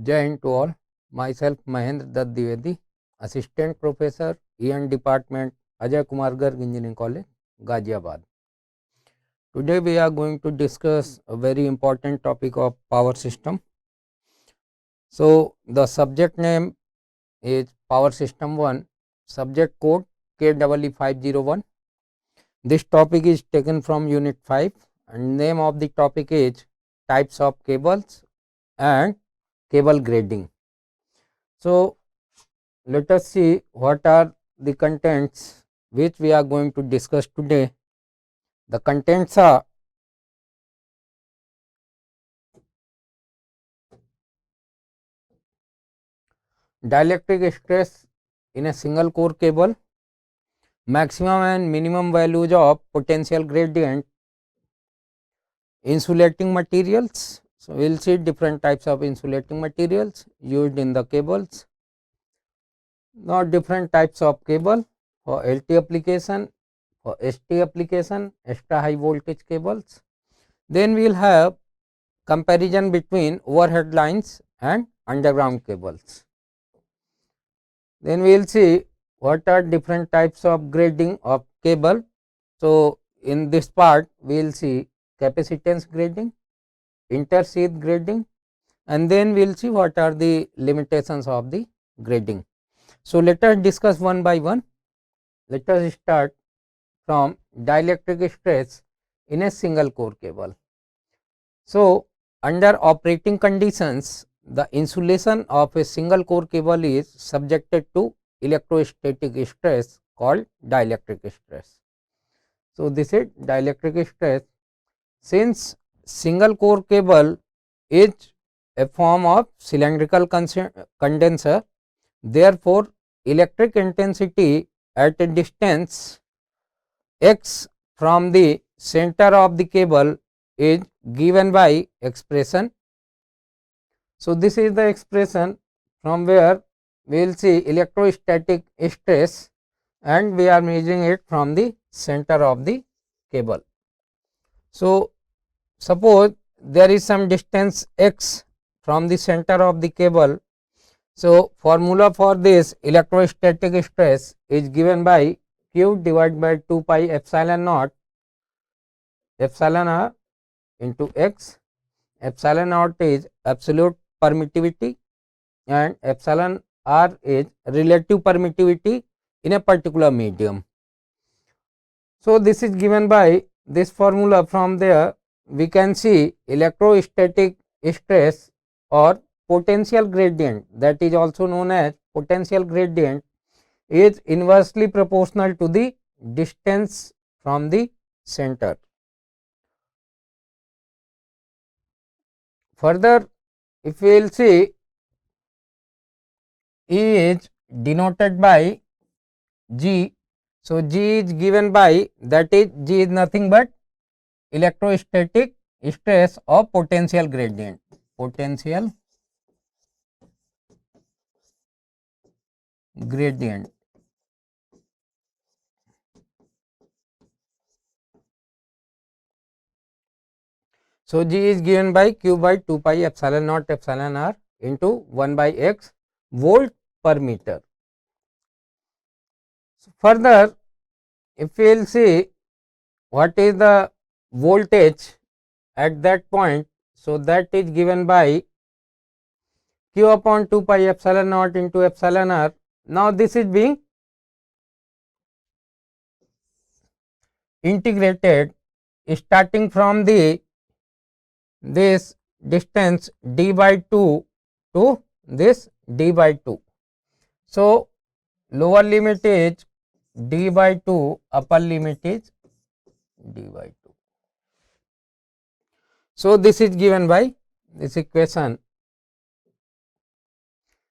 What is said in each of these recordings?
Jai Hind to all. Myself Mahendra Dutt Dwivedi, Assistant Professor, EN Department, Ajay Kumar Garg Engineering College, Ghaziabad. Today we are going to discuss a very important topic of power system. So the subject name is Power System 1, subject code KEE501. This topic is taken from Unit 5 and name of the topic is Types of Cables and Cable Grading. So let us see what are the contents which we are going to discuss today. The contents are dielectric stress in a single core cable, maximum and minimum values of potential gradient, insulating materials. So we will see different types of insulating materials used in the cables. Now different types of cable for LT application, for ST application, extra high voltage cables. Then we will have comparison between overhead lines and underground cables. Then we will see what are different types of grading of cable. So in this part we will see capacitance grading, intersheath grading, and then we will see what are the limitations of the grading. So let us discuss one by one. Let us start from dielectric stress in a single core cable. So under operating conditions, the insulation of a single core cable is subjected to electrostatic stress called dielectric stress. So this is dielectric stress. Since single core cable is a form of cylindrical condenser, therefore electric intensity at a distance x from the center of the cable is given by expression. So this is the expression from where we will see electrostatic stress, and we are measuring it from the center of the cable. So suppose there is some distance x from the center of the cable. So formula for this electrostatic stress is given by Q divided by 2 pi epsilon naught epsilon r into x. Epsilon naught is absolute permittivity and epsilon r is relative permittivity in a particular medium. So this is given by this formula. From there we can see electrostatic stress or potential gradient, that is also known as potential gradient, is inversely proportional to the distance from the center. Further, if we will see, E is denoted by G. So G is given by, that is G is nothing but electrostatic stress of potential gradient. Potential gradient. So G is given by Q by 2 pi epsilon naught epsilon r into 1 by x volt per meter. So further, if we will see what is the voltage at that point, so that is given by Q upon 2 pi epsilon naught into epsilon r. Now this is being integrated starting from the this distance d by 2 to this d by 2. So lower limit is d by 2, upper limit is d by 2. So this is given by this equation.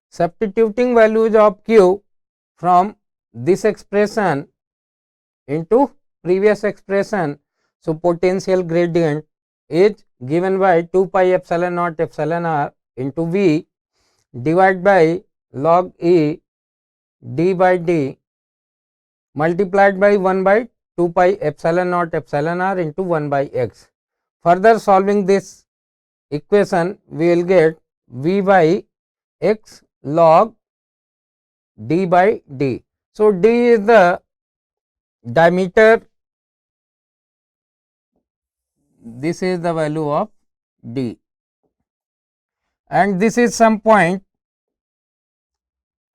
Substituting values of Q from this expression into previous expression, so potential gradient is given by 2 pi epsilon naught epsilon r into V divided by log E d by d multiplied by 1 by 2 pi epsilon naught epsilon r into 1 by x. Further solving this equation, we will get V by x log d by d. So, d is the diameter, this is the value of d, and this is some point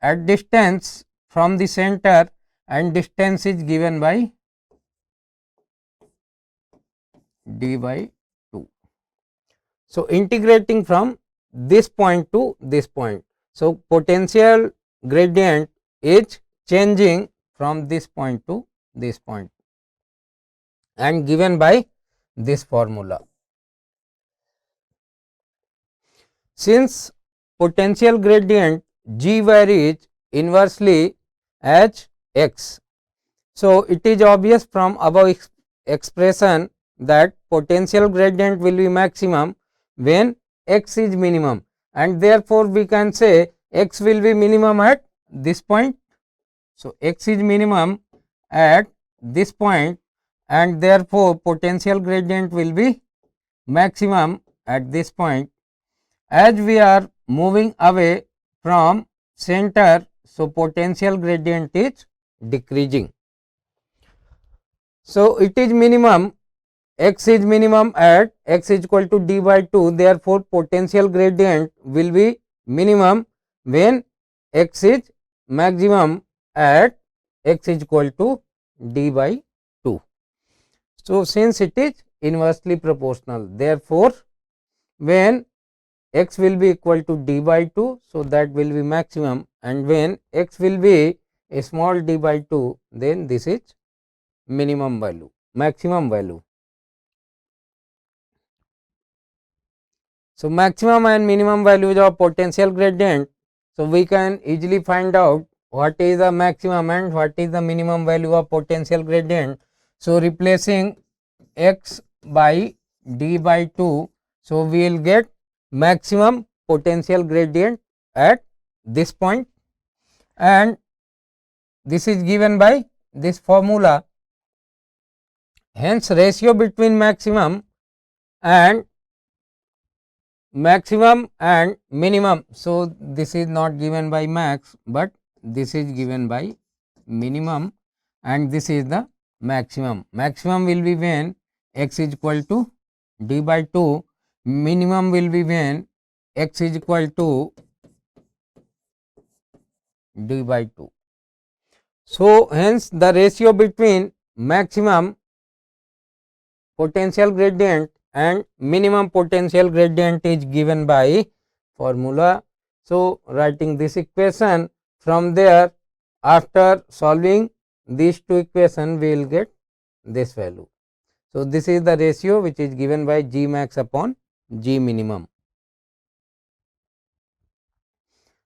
at distance from the center, and distance is given by d by 2. So, integrating from this point to this point. So, potential gradient is changing from this point to this point and given by this formula. Since potential gradient G varies inversely as x, so it is obvious from above expression that potential gradient will be maximum when x is minimum, and therefore, we can say x will be minimum at this point. So, x is minimum at this point, and therefore, potential gradient will be maximum at this point. As we are moving away from center, so potential gradient is decreasing. So, it is minimum, x is minimum at x is equal to d by 2, therefore, potential gradient will be minimum when x is maximum at x is equal to d by 2. So, since it is inversely proportional, therefore, when x will be equal to d by 2, so that will be maximum, and when x will be a small d by 2, then this is minimum value, maximum value. So, maximum and minimum values of potential gradient. So, we can easily find out what is the maximum and what is the minimum value of potential gradient. So, replacing x by d by 2, so we will get maximum potential gradient at this point, and this is given by this formula. Hence, ratio between maximum and minimum. So, this is not given by max, but this is given by minimum, and this is the maximum. Maximum will be when x is equal to d by 2, minimum will be when x is equal to d by 2. So, hence the ratio between maximum potential gradient and minimum potential gradient is given by formula. So, writing this equation, from there after solving these two equations we will get this value. So, this is the ratio which is given by G max upon G minimum.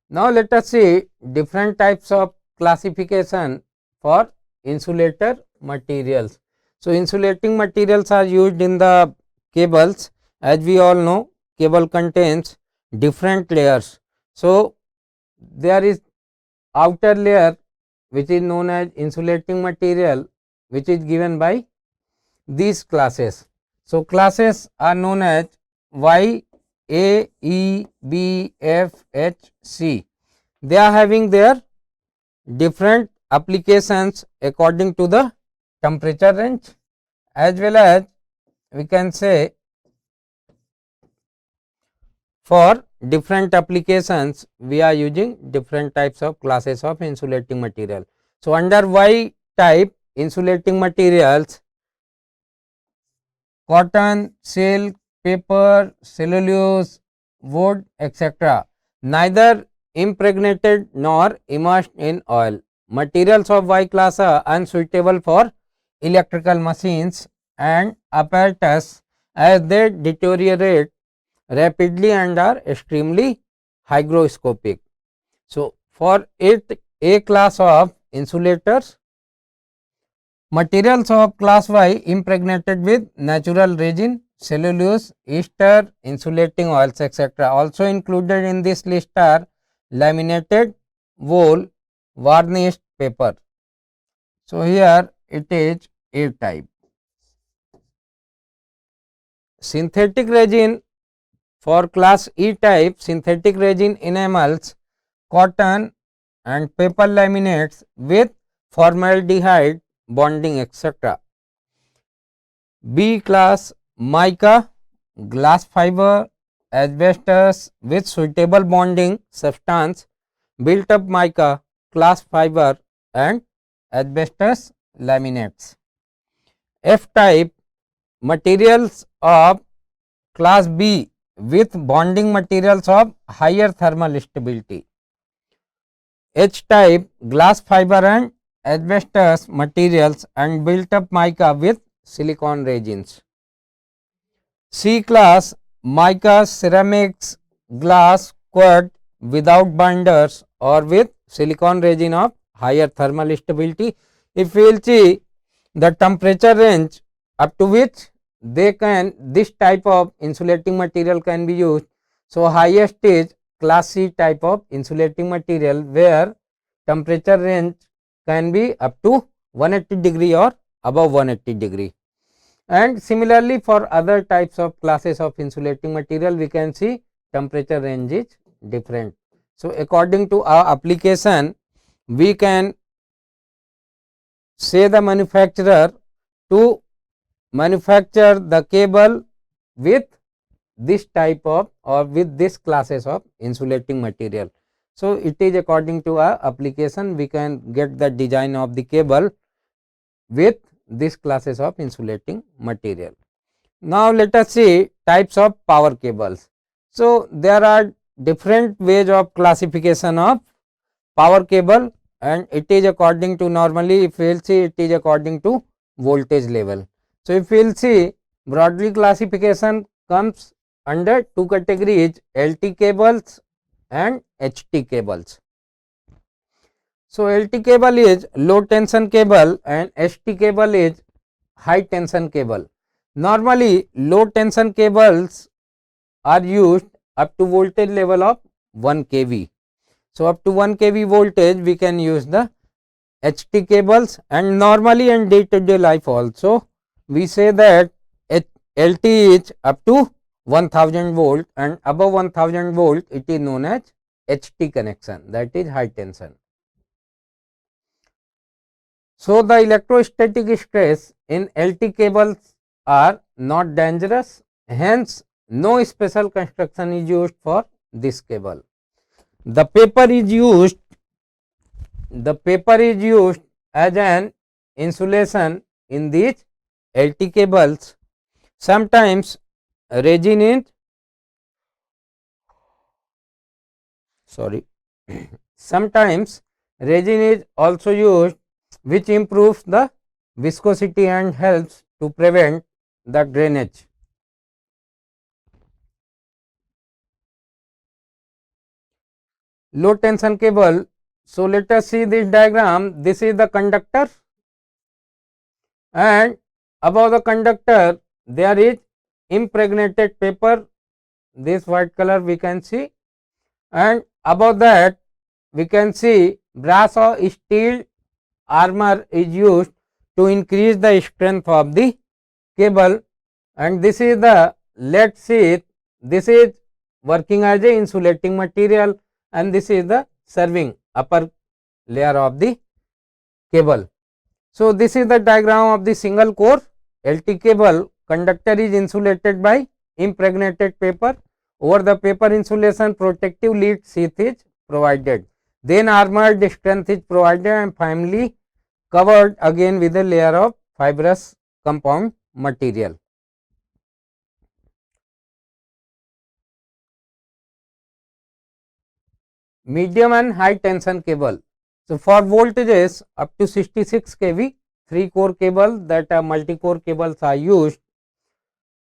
Now, let us see different types of classification for insulator materials. So, insulating materials are used in the cables. As we all know, cable contains different layers. So, there is outer layer which is known as insulating material, which is given by these classes. So, classes are known as Y, A, E, B, F, H, C. They are having their different applications according to the temperature range, as well as we can say for different applications we are using different types of classes of insulating material. So, under Y type insulating materials, cotton, silk, paper, cellulose, wood, etc., neither impregnated nor immersed in oil. Materials of Y class are unsuitable for electrical machines and apparatus as they deteriorate rapidly and are extremely hygroscopic. So, for it A class of insulators, materials of class Y impregnated with natural resin, cellulose, ester, insulating oils, etc. Also included in this list are laminated wool, varnished paper. So, here it is A type. Synthetic resin For class E type, synthetic resin enamels, cotton and paper laminates with formaldehyde bonding, etc. B class, mica, glass fiber, asbestos with suitable bonding substance, built up mica, glass fiber and asbestos laminates. F type, materials of class B with bonding materials of higher thermal stability. H type, glass fiber and asbestos materials and built up mica with silicon resins. C class, mica, ceramics, glass, quartz without binders or with silicon resin of higher thermal stability. If we will see the temperature range up to which this type of insulating material can be used. So, highest is class C type of insulating material, where temperature range can be up to 180 degree or above 180 degree. And similarly, for other types of classes of insulating material, we can see temperature range is different. So, according to our application, we can say the manufacturer to manufacture the cable with this type of or with this classes of insulating material. So, it is according to our application, we can get the design of the cable with these classes of insulating material. Now, let us see types of power cables. So, there are different ways of classification of power cable, and it is according to, normally if we will see, it is according to voltage level. So, if we will see, broadly classification comes under two categories, LT cables and HT cables. So, LT cable is low tension cable and HT cable is high tension cable. Normally, low tension cables are used up to voltage level of 1 kV. So, up to 1 kV voltage we can use the HT cables, and normally in day to day life also we say that LT is up to 1000 volt and above 1000 volt it is known as HT connection, that is high tension. So, the electrostatic stress in LT cables are not dangerous, hence no special construction is used for this cable. The paper is used as an insulation in these LT cables. Sometimes resin is sometimes resin is also used, which improves the viscosity and helps to prevent the drainage. Low tension cable. So, let us see this diagram. This is the conductor, and above the conductor there is impregnated paper, this white color we can see, and above that we can see brass or steel armor is used to increase the strength of the cable, and this is the lead sheath, this is working as a insulating material, and this is the serving upper layer of the cable. So, this is the diagram of the single core LT cable. Conductor is insulated by impregnated paper. Over the paper insulation, protective lead sheath is provided. Then armored strength is provided and finally covered again with a layer of fibrous compound material. Medium and high tension cable. So, for voltages up to 66 kV, 3 core cable, that are multi core cables are used.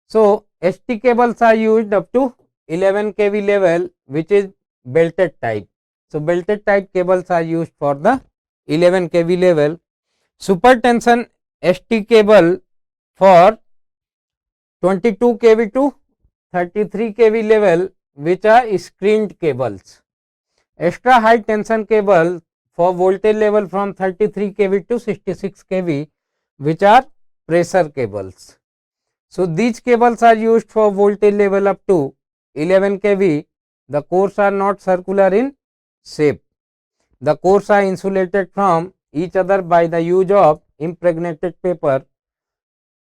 So, HT cables are used up to 11 kV level, which is belted type. So, belted type cables are used for the 11 kV level. Super tension ST cable for 22 kV to 33 kV level, which are screened cables. Extra high tension cable for voltage level from 33 kV to 66 kV, which are pressure cables. So, these cables are used for voltage level up to 11 kV, the cores are not circular in shape. The cores are insulated from each other by the use of impregnated paper.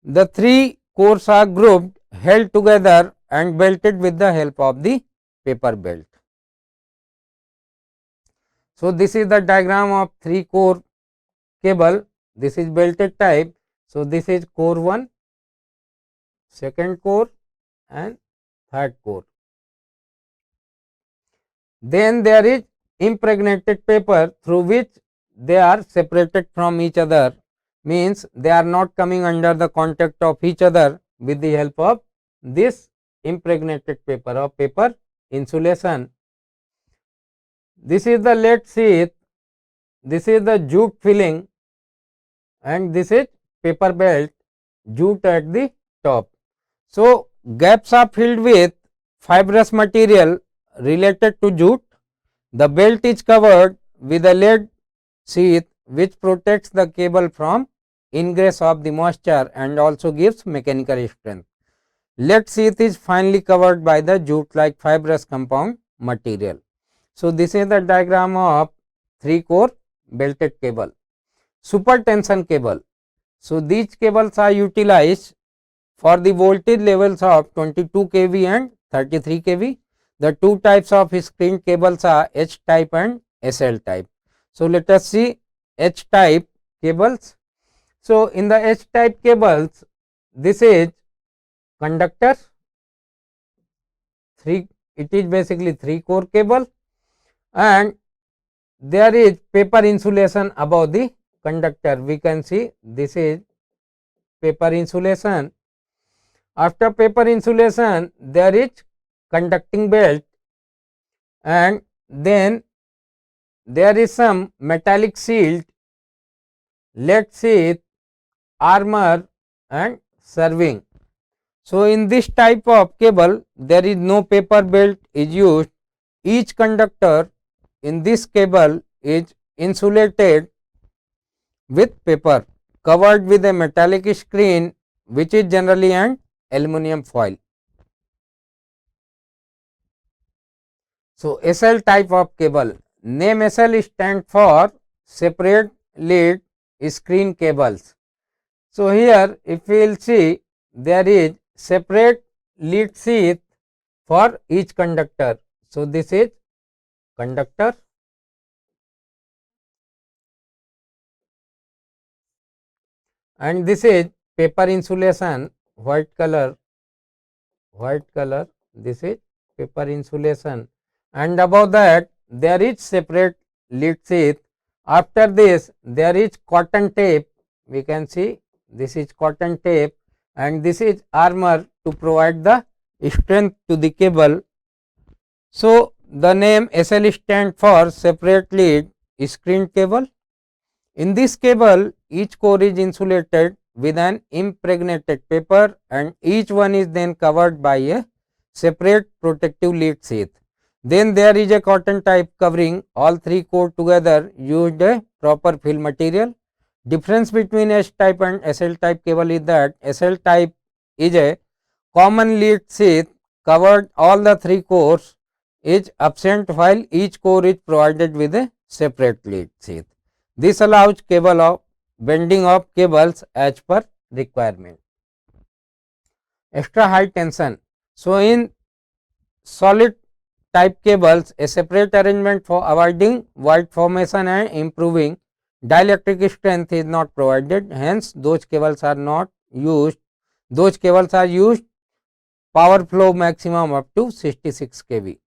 The 3 cores are grouped, held together and belted with the help of the paper belt. So, this is the diagram of 3 core cable. This is belted type. So, this is core 1, second core and third core. Then there is impregnated paper through which they are separated from each other, means they are not coming under the contact of each other with the help of this impregnated paper or paper insulation. This is the lead sheath, this is the jute filling and this is paper belt, jute at the top. So, gaps are filled with fibrous material related to jute. The belt is covered with a lead sheath which protects the cable from ingress of the moisture and also gives mechanical strength. Lead sheath is finely covered by the jute like fibrous compound material. So, this is the diagram of 3 core belted cable. Super tension cable. So, these cables are utilized for the voltage levels of 22 kV and 33 kV. The two types of screen cables are H type and SL type. So, let us see H type cables. So, in the H type cables, this is conductor, it is basically 3 core cable and there is paper insulation above the conductor. We can see this is paper insulation. After paper insulation, there is conducting belt and then there is some metallic shield, lead sheath, armor and serving. So, in this type of cable, there is no paper belt is used. Each conductor in this cable is insulated with paper covered with a metallic screen which is generally an aluminum foil. So, SL type of cable, name SL stand for separate lead screen cables. So, here if we will see, there is separate lead sheath for each conductor. So, this is conductor and this is paper insulation, white color, this is paper insulation and above that there is separate lead sheath. After this there is cotton tape, we can see this is cotton tape and this is armor to provide the strength to the cable. So, the name SL stand for separate lead screen cable. In this cable, each core is insulated with an impregnated paper and each one is then covered by a separate protective lead sheath. Then there is a cotton type covering all 3 core together, used a proper fill material. Difference between H type and SL type cable is that SL type is a common lead sheath covered all the 3 cores is absent while each core is provided with a separate lead sheath. This allows cable of bending of cables as per requirement. Extra high tension. So, in solid type cables, a separate arrangement for avoiding void formation and improving dielectric strength is not provided. Hence, those cables are not used. Those cables are used power flow maximum up to 66 kV.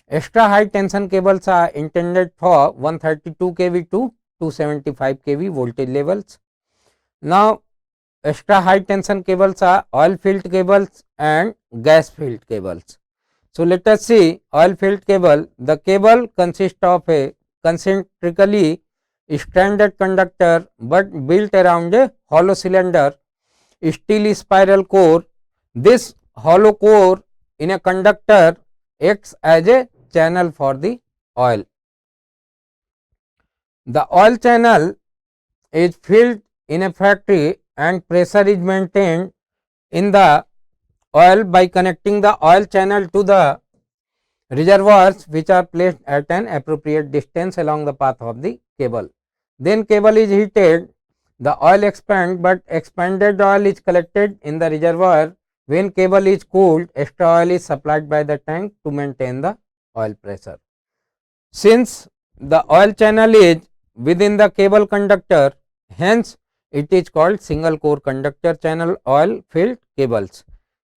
Extra high tension cables are intended for 132 kV to 275 kV voltage levels. Now, extra high tension cables are oil filled cables and gas filled cables. So, let us see oil filled cable. The cable consists of a concentrically stranded conductor but built around a hollow cylinder steel spiral core. This hollow core in a conductor acts as a channel for the oil. The oil channel is filled in a factory and pressure is maintained in the oil by connecting the oil channel to the reservoirs which are placed at an appropriate distance along the path of the cable. Then cable is heated, the oil expands, but expanded oil is collected in the reservoir. When cable is cooled, extra oil is supplied by the tank to maintain the oil pressure. Since the oil channel is within the cable conductor, hence it is called single core conductor channel oil filled cables.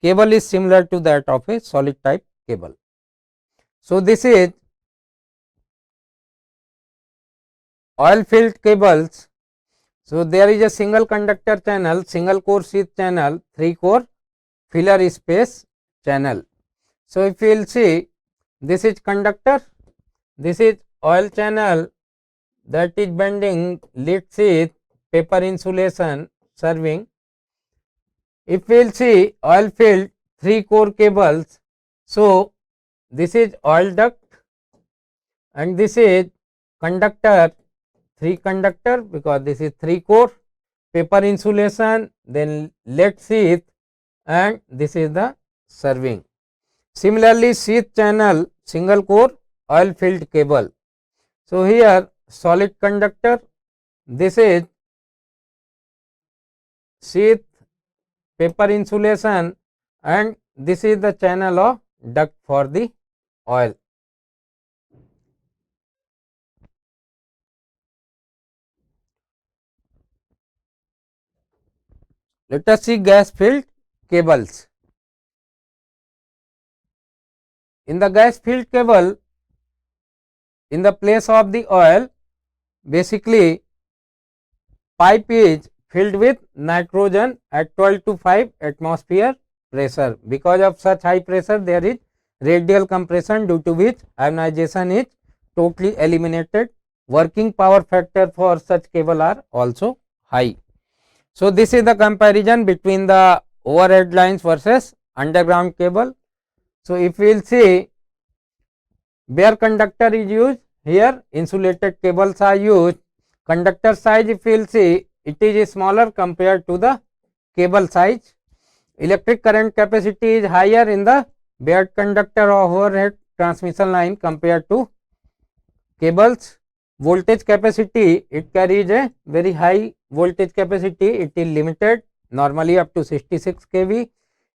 Cable is similar to that of a solid type cable. So, this is oil filled cables. So, there is a single conductor channel, single core sheath channel, 3 core filler space channel. So, if you will see, this is conductor, this is oil channel that is bending lead sheath, paper insulation serving. If we will see oil filled 3 core cables, so this is oil duct and this is conductor, 3 conductor, because this is 3 core, paper insulation, then lead sheath, and this is the serving. Similarly, sheath channel single core oil filled cable. So, here solid conductor, this is sheath, paper insulation, and this is the channel of duct for the oil. Let us see gas filled cables. In the gas filled cable, in the place of the oil, basically pipe is filled with nitrogen at 12 to 5 atmosphere pressure. Because of such high pressure, there is radial compression, due to which ionization is totally eliminated. Working power factor for such cable are also high. So, this is the comparison between the overhead lines versus underground cable. So, if we will see, bare conductor is used, here insulated cables are used. Conductor size, if we will see, it is smaller compared to the cable size. Electric current capacity is higher in the bare conductor overhead transmission line compared to cables. Voltage capacity, it carries a very high voltage capacity, it is limited, normally up to 66 kV.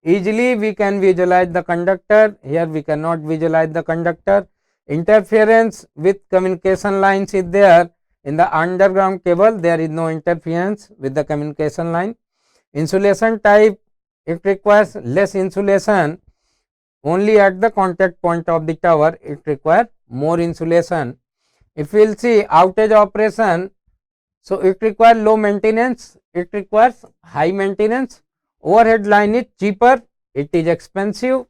Easily we can visualize the conductor, here we cannot visualize the conductor. Interference with communication lines is there. In the underground cable, there is no interference with the communication line. Insulation type, it requires less insulation, only at the contact point of the tower it requires more insulation. If we will see outage operation, so it requires low maintenance, it requires high maintenance. Overhead line is cheaper, it is expensive.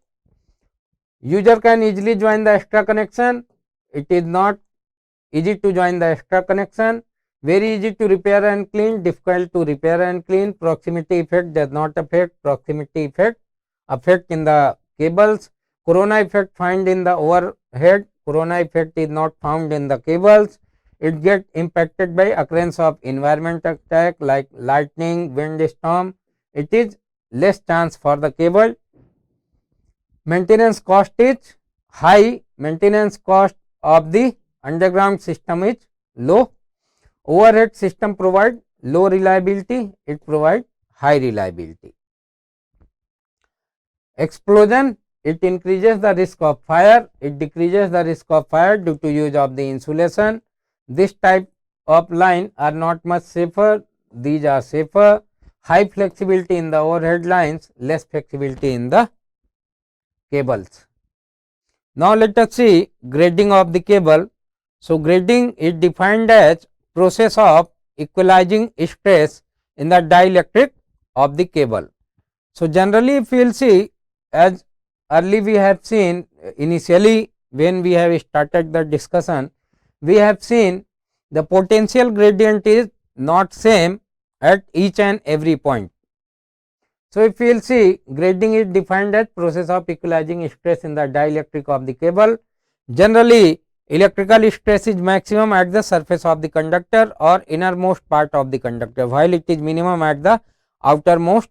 User can easily join the extra connection, it is not easy to join the extra connection. Very easy to repair and clean, difficult to repair and clean. Proximity effect does not affect, proximity effect in the cables. Corona effect find in the overhead, corona effect is not found in the cables. It get impacted by occurrence of environmental attack like lightning, wind storm. It is less chance for the cable. Maintenance cost is high, maintenance cost of the underground system is low. Overhead system provide low reliability, it provide high reliability. Explosion, it increases the risk of fire, it decreases the risk of fire due to use of the insulation. This type of line are not much safer, these are safer. High flexibility in the overhead lines, less flexibility in the cables. Now, let us see grading of the cable. So, grading is defined as process of equalizing stress in the dielectric of the cable. So, generally if we will see, as early we have seen, initially when we have started the discussion, we have seen the potential gradient is not same at each and every point. So, if we will see, grading is defined as process of equalizing stress in the dielectric of the cable. Generally, electrical stress is maximum at the surface of the conductor or innermost part of the conductor, while it is minimum at the outermost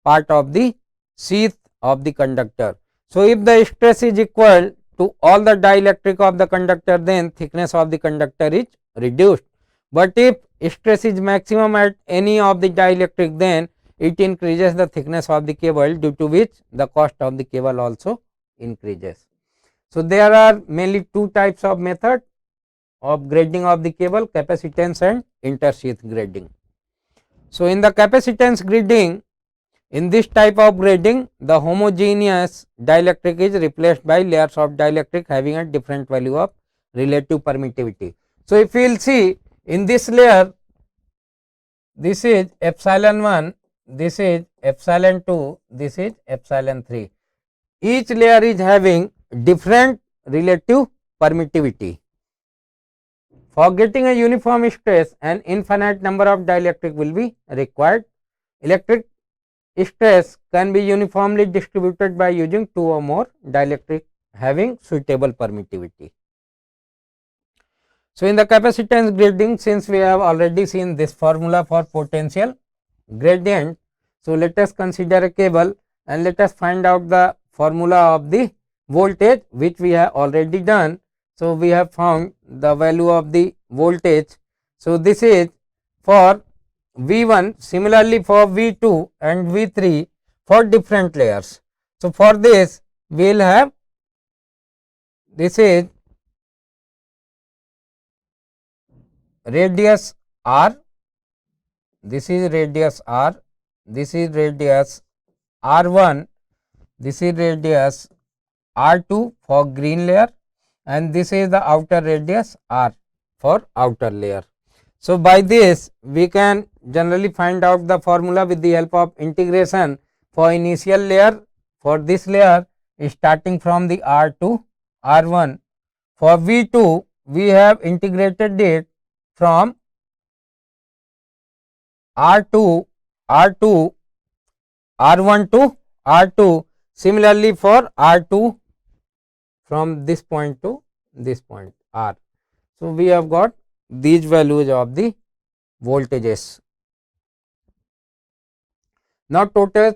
part of the sheath of the conductor. So, if the stress is equal to all the dielectric of the conductor, then thickness of the conductor is reduced. But if stress is maximum at any of the dielectric, then it increases the thickness of the cable, due to which the cost of the cable also increases. So, there are mainly two types of method of grading of the cable: capacitance and intersheath grading. So, in the capacitance grading, in this type of grading, the homogeneous dielectric is replaced by layers of dielectric having a different value of relative permittivity. So, if we will see in this layer, this is epsilon 1, this is epsilon 2, this is epsilon 3. Each layer is having different relative permittivity. For getting a uniform stress, an infinite number of dielectric will be required. Electric stress can be uniformly distributed by using two or more dielectric having suitable permittivity. So, in the capacitance grading, since we have already seen this formula for potential gradient, so let us consider a cable and let us find out the formula of the voltage, which we have already done. So, we have found the value of the voltage. So, this is for V1, similarly for V2 and V3 for different layers. So, for this we will have, this is radius R, this is radius R, this is radius R1, this is radius R2 for green layer, and this is the outer radius R for outer layer. So, by this we can generally find out the formula with the help of integration for initial layer. For this layer starting from the R to R1, for V2 we have integrated it from R2 R1 to R2, similarly for R2 from this point to this point R. So, we have got these values of the voltages. Now, total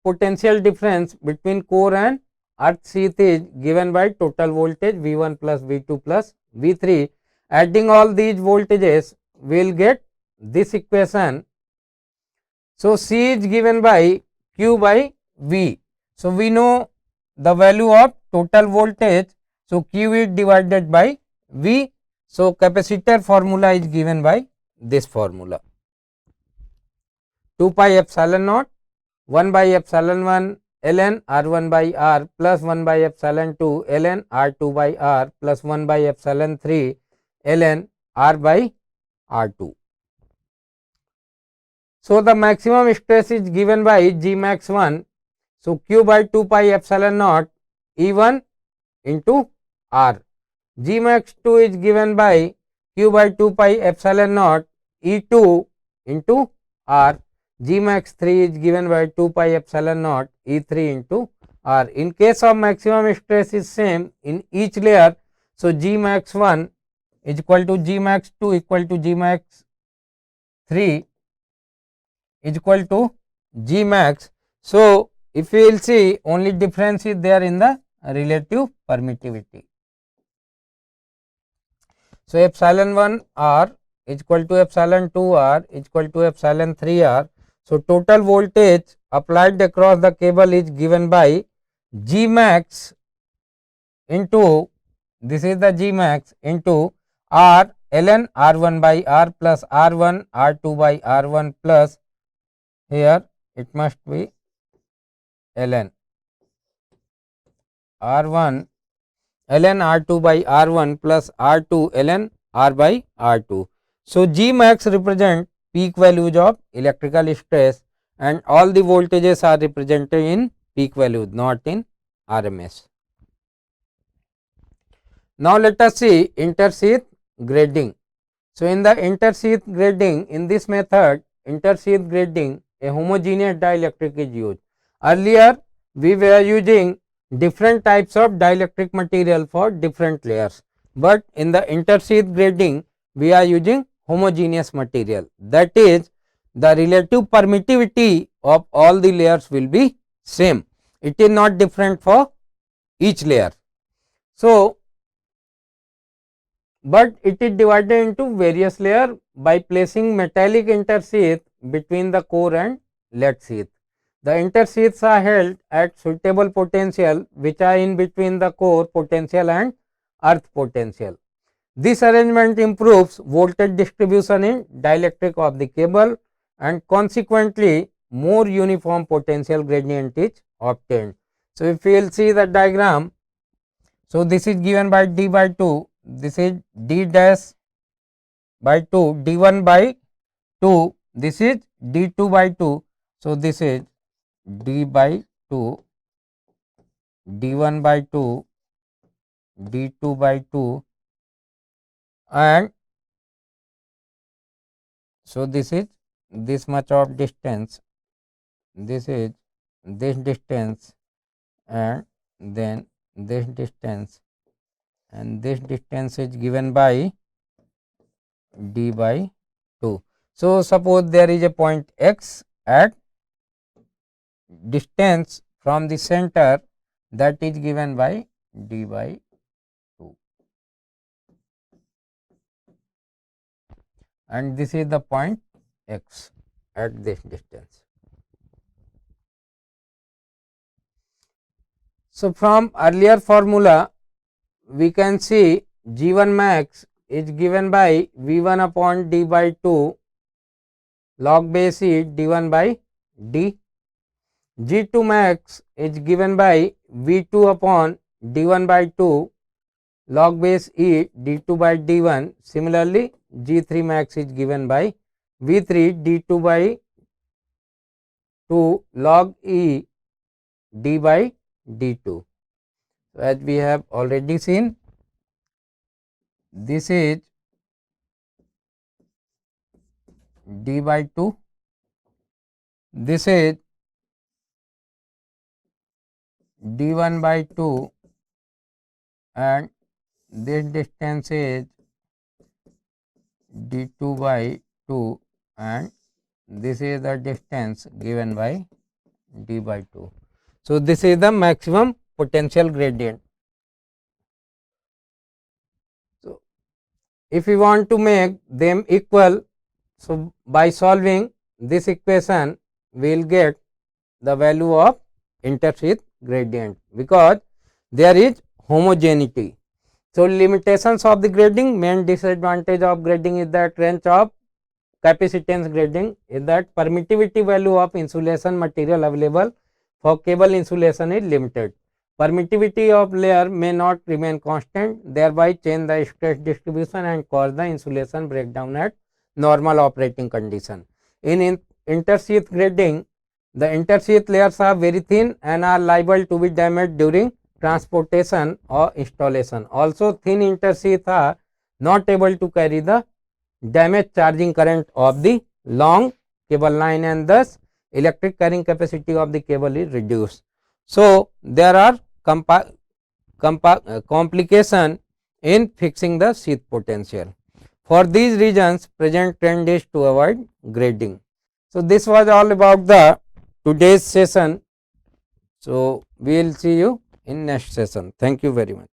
potential difference between core and earth sheath is given by total voltage V1 plus V2 plus V3. Adding all these voltages, we will get this equation. So, C is given by Q by V. So, we know the value of total voltage. So, Q is divided by V. So, capacitor formula is given by this formula: 2 pi epsilon naught 1 by epsilon 1 ln R1 by R plus 1 by epsilon 2 ln R2 by R plus 1 by epsilon 3 ln R by R2. So, the maximum stress is given by G max 1. So, Q by 2 pi epsilon naught E1 into R. G max 2 is given by Q by 2 pi epsilon naught E2 into R. G max 3 is given by 2 pi epsilon naught E3 into R. In case of maximum stress is same in each layer. So, G max 1 is equal to G max 2 equal to G max 3 is equal to G max. So, if we will see, only difference is there in the relative permittivity. So, epsilon 1 R is equal to epsilon 2 R is equal to epsilon 3 R. So, total voltage applied across the cable is given by G max into, this is the G max, into R ln R1 by R plus R1 R2 by R1 plus, here it must be ln R1 ln R2 by R1 plus R2 ln R by R2. So, G max represent peak values of electrical stress and all the voltages are represented in peak values, not in RMS. Now, let us see intersheath grading. So, in the intersheath grading, in this method intersheath grading, a homogeneous dielectric is used. Earlier we were using different types of dielectric material for different layers, but in the intersheath grading we are using homogeneous material, that is the relative permittivity of all the layers will be same. it is not different for each layer. So, but it is divided into various layers by placing metallic intersheath between the core and lead sheath. The intersheaths are held at suitable potential which are in between the core potential and earth potential. This arrangement improves voltage distribution in dielectric of the cable and consequently more uniform potential gradient is obtained. So, if we will see the diagram, so this is given by d by 2, this is d dash by 2, d1 by 2, this is d2 by 2. So, this is d by 2, d1 by 2, d2 by 2, and so this is this much of distance, this is this distance, and then this distance, and this distance is given by d by 2. So, suppose there is a point x at distance from the center, that is given by d by 2, and this is the point x at this distance. So, from earlier formula we can see G1 max is given by V1 upon d by 2 log base E d1 by d. G2 max is given by V2 upon d1 by 2 log base E d2 by d1. Similarly, G3 max is given by V3 d2 by 2 log E d by d2. So, as we have already seen, this is d by 2, this is d1 by 2, and this distance is d2 by 2, and this is the distance given by d by 2. So, this is the maximum potential gradient. So, if we want to make them equal, so by solving this equation we will get the value of intersheath gradient, because there is homogeneity. So, limitations of the grading, main disadvantage of grading is that range of capacitance grading is that permittivity value of insulation material available for cable insulation is limited. Permittivity of layer may not remain constant, thereby change the stress distribution and cause the insulation breakdown at normal operating condition. In intersheath grading, the intersheath layers are very thin and are liable to be damaged during transportation or installation. Also, thin intersheath are not able to carry the damage charging current of the long cable line, and thus electric carrying capacity of the cable is reduced. So, there are complication in fixing the sheath potential. For these reasons, present trend is to avoid grading. So, this was all about the today's session. So, we will see you in next session. Thank you very much.